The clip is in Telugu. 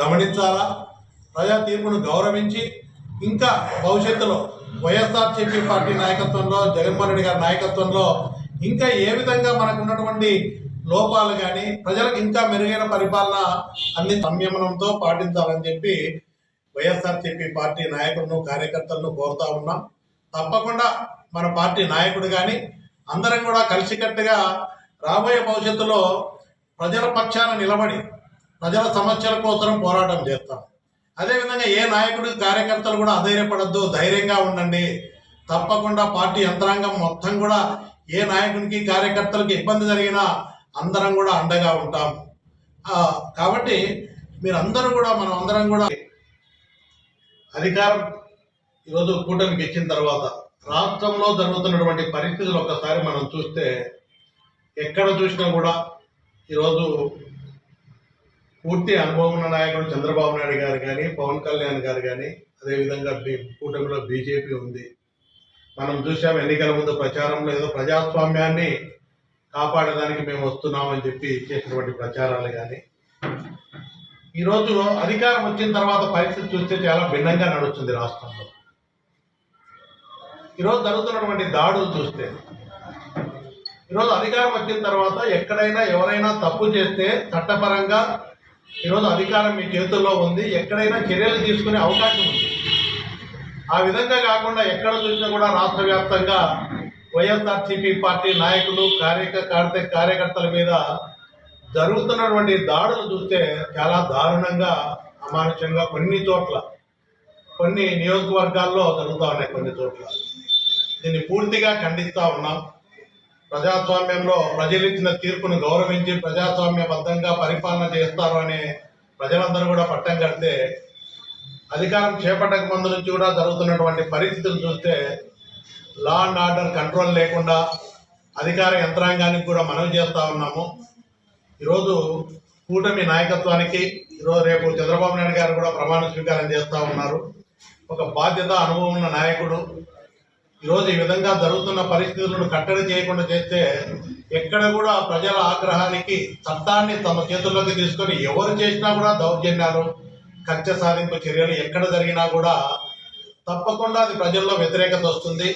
గమనించాలా, ప్రజా తీర్పును గౌరవించి ఇంకా భవిష్యత్తులో వైఎస్ఆర్సీపీ పార్టీ నాయకత్వంలో, జగన్మోహన్ రెడ్డి గారి నాయకత్వంలో ఇంకా ఏ విధంగా మనకు ఉన్నటువంటి లోపాలు కానీ ప్రజలకు ఇంకా మెరుగైన పరిపాలన అన్ని సంయమనంతో పాటించాలని చెప్పి వైఎస్ఆర్సీపీ పార్టీ నాయకులను, కార్యకర్తలను కోరుతా ఉన్నాం. తప్పకుండా మన పార్టీ నాయకుడు కానీ అందరం కూడా కలిసికట్టుగా రాబోయే భవిష్యత్తులో ప్రజల పక్షాన నిలబడి ప్రజల సమస్యల కోసం పోరాటం చేస్తాం. అదేవిధంగా ఏ నాయకుడు, కార్యకర్తలు కూడా అధైర్యపడద్దు, ధైర్యంగా ఉండండి. తప్పకుండా పార్టీ యంత్రాంగం మొత్తం కూడా ఏ నాయకునికి, కార్యకర్తలకు ఇబ్బంది జరిగినా అందరం కూడా అండగా ఉంటాం. కాబట్టి మీరందరూ కూడా, మనం అందరం కూడా అధికారం ఈరోజు కూటమికి ఇచ్చిన తర్వాత రాష్ట్రంలో జరుగుతున్నటువంటి పరిస్థితులు ఒక్కసారి మనం చూస్తే ఎక్కడ చూసినా కూడా ఈరోజు పూర్తి అనుభవం ఉన్న నాయకుడు చంద్రబాబు నాయుడు గారు కానీ, పవన్ కళ్యాణ్ గారు కానీ, అదేవిధంగా కూటమిలో బీజేపీ ఉంది. మనం చూసాం ఎన్నికల ముందు ప్రచారంలో ఏదో ప్రజాస్వామ్యాన్ని కాపాడడానికి మేము వస్తున్నామని చెప్పి చేసినటువంటి ప్రచారాలు కానీ, ఈరోజు అధికారం వచ్చిన తర్వాత పరిస్థితి చూస్తే చాలా భిన్నంగా నడుస్తుంది రాష్ట్రంలో. ఈరోజు జరుగుతున్నటువంటి దాడులు చూస్తే, ఈరోజు అధికారం వచ్చిన తర్వాత ఎక్కడైనా ఎవరైనా తప్పు చేస్తే చట్టపరంగా ఈరోజు అధికారం మీ చేతుల్లో ఉంది, ఎక్కడైనా చర్యలు తీసుకునే అవకాశం ఉంది. ఆ విధంగా కాకుండా ఎక్కడ చూసినా కూడా రాష్ట్ర వ్యాప్తంగా వైఎస్ఆర్సీపీ పార్టీ నాయకులు, కార్యకర్తల మీద జరుగుతున్నటువంటి దాడులు చూస్తే చాలా దారుణంగా, అమానుషంగా కొన్ని నియోజకవర్గాల్లో జరుగుతూ ఉన్నాయి. కొన్ని చోట్ల దీన్ని పూర్తిగా ఖండిస్తూ ఉన్నాం. ప్రజాస్వామ్యంలో ప్రజలు ఇచ్చిన తీర్పును గౌరవించి ప్రజాస్వామ్యబద్ధంగా పరిపాలన చేస్తారు అనే ప్రజలందరూ కూడా పట్టం కడితే, అధికారం చేపట్టక ముందు నుంచి కూడా జరుగుతున్నటువంటి పరిస్థితులు చూస్తే లా అండ్ ఆర్డర్ కంట్రోల్ లేకుండా అధికార యంత్రాంగానికి కూడా మనవి చేస్తూ ఉన్నాము. ఈరోజు కూటమి నాయకత్వానికి రేపు చంద్రబాబు నాయుడు గారు కూడా ప్రమాణ స్వీకారం చేస్తూ ఉన్నారు. ఒక బాధ్యత, అనుభవం ఉన్న నాయకుడు ఈరోజు ఈ విధంగా జరుగుతున్న పరిస్థితులను కట్టడి చేయకుండా చేస్తే ఎక్కడ కూడా ప్రజల ఆగ్రహానికి చట్టాన్ని తమ చేతుల్లోకి తీసుకొని ఎవరు చేసినా కూడా దౌర్జన్యాలు, కక్ష సాధింపు చర్యలు ఎక్కడ జరిగినా కూడా తప్పకుండా అది ప్రజల్లో వ్యతిరేకత వస్తుంది.